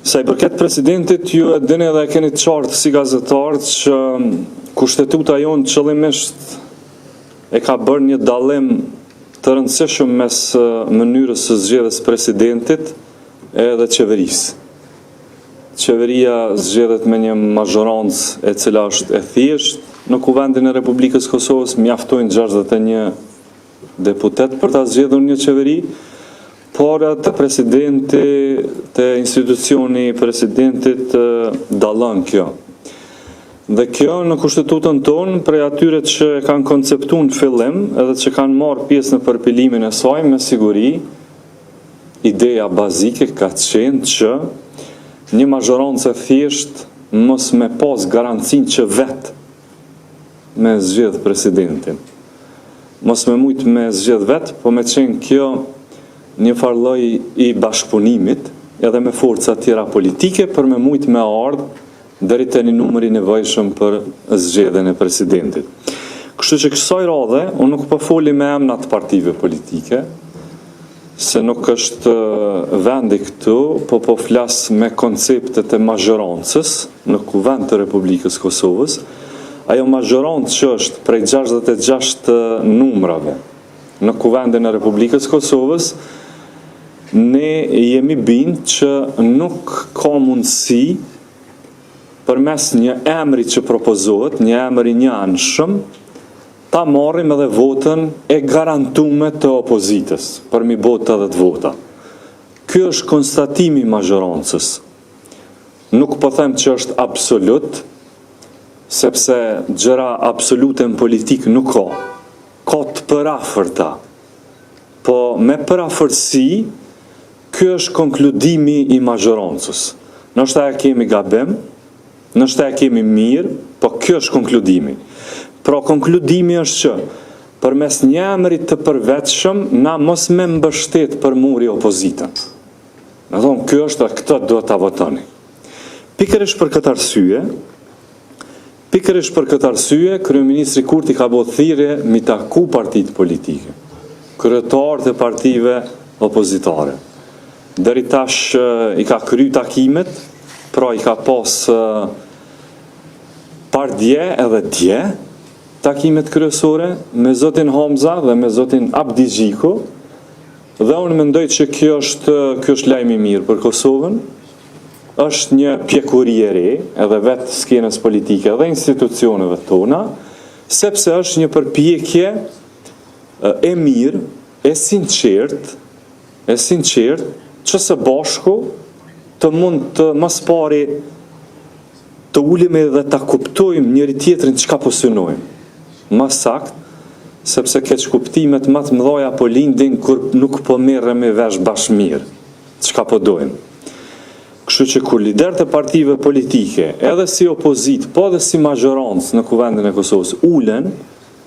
Sa I përket presidentit, ju e dini dhe e keni të qartë si gazetarë që kushtetuta jonë qëllimisht e ka bërë një dallim të rëndësishëm mes mënyrës së zgjedhjes presidentit edhe qeverisë. Qeveria zgjedhet me një mazhorancë e cila është e thjeshtë. Në Kuvendin e Republikës Kosovës mjaftojnë 61 deputet për ta zgjedhur një qeveri, por të presidenti, të institucioni presidentit dallon kjo. Dhe kjo në kushtetutën tonë, prej atyre që kanë konceptuar në fillim edhe që kanë marrë pjesë në përpilimin e saj, me siguri, ideja bazike ka qenë që një mazhorancë e thjeshtë mos me pas garancinë që vetë me zgjedh presidentin. Mos me mujt me zgjedh vetë, po me qenë kjo një farloj I bashkëpunimit edhe me forca tjera politike për me mujt me ardhë deri te një numër I nevojshëm për zgjedhjen e presidentit. Kështu që kësaj radhe, unë nuk po foli me emrat partive politike, se nuk është vendi këtu, po flas me konceptet e mazhorancës në Kuvend të Republikës Kosovës. Ajo mazhorancë që është prej 66 numrave në Kuvendin e Republikës Kosovës, ne jemi bind që nuk ka mundësi përmes një emri që propozohet, një emër I njanshëm, ta marrim edhe votën e garantume të opozitës, për mi botë edhe të vota. Ky është konstatimi I mazhorancës. Nuk po them që është absolut, sepse gjëra absolute në politikë nuk ka. Ka të përafërta. Po me përafërsi, ky është konkludimi I mazhorancës. Nështë e kemi gabim, nështë e kemi mirë, po ky është konkludimi. Pra konkludimi është që përmes një emri të përveçshëm na mos me mbështet për muri opozitën. Me thonë, ky është këtë do ta votoni. Pikërisht për këtë arsye, kryeministri Kurti ka bërë thirrje mi taku partitë politike, kryetarët e partive opozitare. Deri tash I ka kryer takimet, pra I ka pas par dje edhe dje takimet kryesore me zotin Hamza dhe me zotin Abdi Gjiku, dhe unë mendoj që kjo është lajm I mirë për Kosovën, është një pjekuri e re, edhe vetë skenës politike dhe institucioneve tona, sepse është një përpjekje e mirë, e sinqert, që së bashku të mund të mas pari të ulemi dhe të kuptojmë njëri tjetrin çka po synojmë. Më sakt, sepse keq kuptimet më të mëdha po lindin kur nuk po merremi vesh bashkë mirë, çka po dojmë. Kështu që kur liderët e partive politike, edhe si opozit, po edhe si mazhorancë në Kuvendin e Kosovës ulen,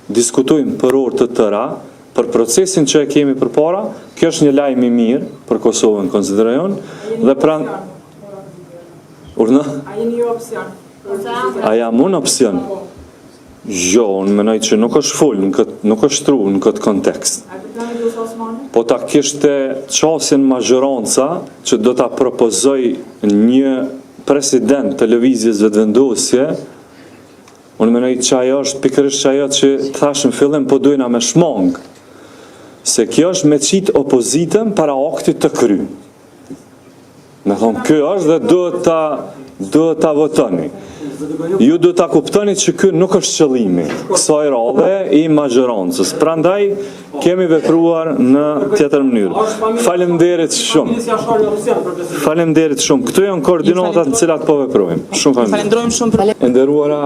diskutojmë për orë të tëra, për procesin që e kemi përpara, kjo është një lajm I mirë për Kosovën, konsiderajon, dhe pranë Urna? A jeni ju opsion? A jam unë opsion? Jo, unë menoj që nuk është full, nuk është tru në këtë kontekst. Po ta kishte qasjen mazhoranca që do ta propozoj një president të lëvizjes vetëvendosje, unë menoj që ajo është pikërisht ajo që thashë në fillim po dojna me shmang, se kjo është me qitë opozitën para aktit të kry. Me thonë, kjo është dhe do ta votoni. Ju do ta kuptoni që ky nuk është qëllimi kësaj radhe I mazhorancës. Prandaj kemi vepruar në tjetër mënyrë. Faleminderit shumë. Këto janë koordinatat në cilat po veprojmë. Shumë falenderojmë shumë. Nderuara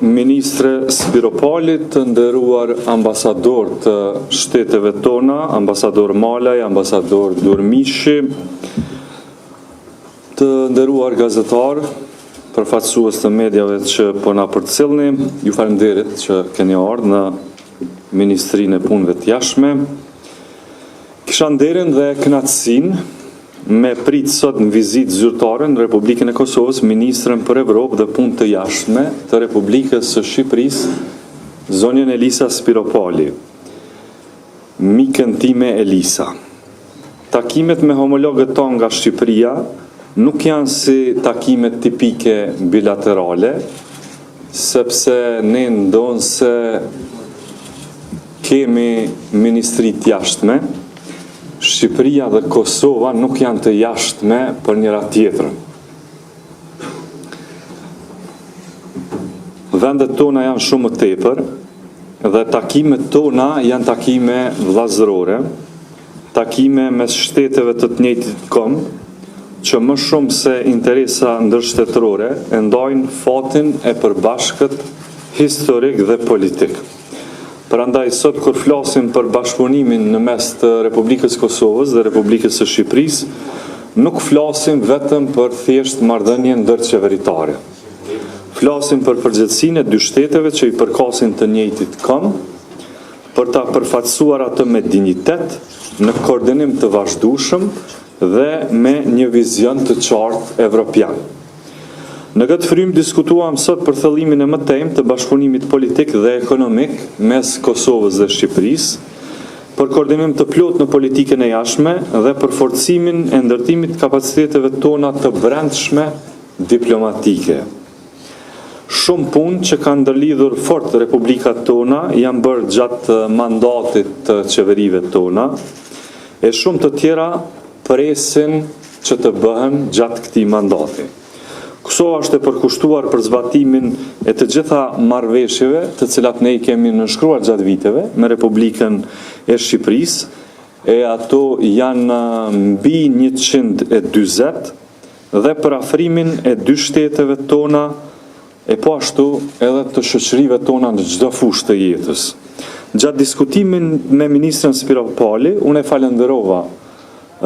ministre Spiropali, të nderuar ambasador të shteteve tona, ambasador Malaj, ambasador Durmishi, të nderuar gazetarë, përfaqësues të mediave që po na përcjellni, ju falenderit që keni ardhur në Ministrinë e Punëve të Jashtme. Kisha nderin dhe kënaqësinë me prit sot në vizitë zyrtare në Republikën e Kosovës ministrën për Evropë dhe Punë të Jashtme të Republikës së Shqipërisë, zonjën Elisa Spiropali. Mikën time Elisa. takimet me homologët tonë nga Shqipëria nuk janë si takimet tipike bilaterale, sepse ne ndonë se kemi ministrit jashtme, Shqipëria dhe Kosova nuk janë të jashtme për njëra tjetrën. Vendet tona janë shumë të tepër dhe takimet tona janë takime vllazërore, takime mes shteteve të njëjtit kom, që më shumë se interesa ndërshtetërore e ndajnë fatin e përbashkët historik dhe politik. Prandaj sot kur flasim për bashkëpunimin në mes të Republikës Kosovës dhe Republikës së Shqipërisë, nuk flasim vetëm për thjesht marrëdhënie ndërqeveritare. Flasim për përgjegjësinë e dy shteteve që i përkasin të njëjtit kom, për ta përfaqësuar atë me dinjitet, në koordinim të vazhdueshëm dhe me një vizion të qartë evropian. Në këtë frymë diskutuam sot për thellimin e mëtejmë të bashkëpunimit politik dhe ekonomik mes Kosovës dhe Shqipërisë, për koordinim të plotë në politikën e jashtme dhe për forcimin e ndërtimit të kapaciteteve tona të brendshme diplomatike. Shumë punë që kanë ndërlidhur fort republikat tona janë bërë gjatë mandatit të qeverive tona, e shumë të tjera presin që të bëhen gjatë këtij mandati. Kosova është e përkushtuar për zbatimin e të gjitha marrëveshjeve të cilat ne i kemi nënshkruar gjatë viteve me Republikën e Shqipërisë, e ato janë mbi 120 dhe për afrimin e dy shteteve tona e po ashtu edhe të shoqërive tona në çdo fushë të jetës. Gjatë diskutimin me ministrën Spiropali, unë e falenderova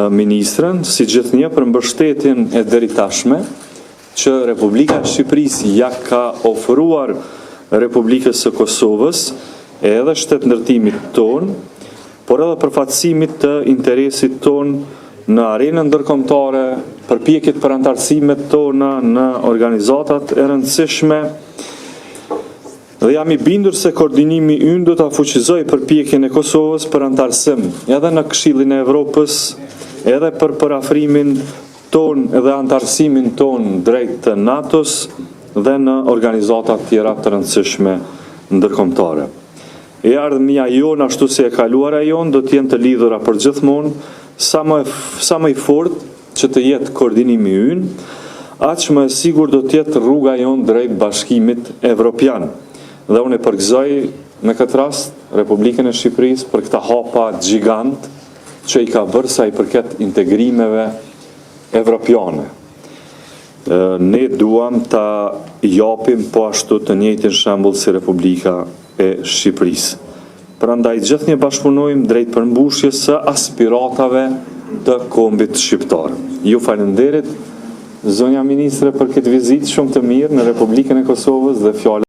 ministrën si gjithnjë për mbështetjen e deritashme që Republika e Shqipërisë ja ka ofruar Republikës së Kosovës edhe shtetëndërtimit ton, por edhe përfaqësimit të interesit ton në arenën ndërkombëtare, përpjekjet për antarësimet tona në organizatat e rëndësishme, dhe jam i bindur se koordinimi ynë do ta fuqizojë përpjekjen e Kosovës për antarësim edhe në Këshillin e Evropës, edhe për parafrimin ton edhe antarësimin ton drejt të NATO-s dhe në organizata tjera të rëndësishme ndërkombëtare. E ardhmia jonë ashtu si e kaluara jonë do të jenë të lidhura përgjithmonë sa më i fortë që të jetë koordinimi ynë, aq më e sigurt do të jetë rruga jonë drejt bashkimit evropian. Dhe unë e përgëzoj me këtë rast Republikën e Shqipërisë për këta hapa gjigant që i ka bërë sa i përket integrimeve evropiane. Ne duam ta japim po ashtu të njëjtin shembull si Republika e Shqipërisë. Prandaj gjithnjë bashkëpunojmë drejt përmbushjes së aspiratave të kombit shqiptar. Ju falenderit, zonja ministre, për këtë vizitë shumë të mirë në Republikën e Kosovës dhe fjalë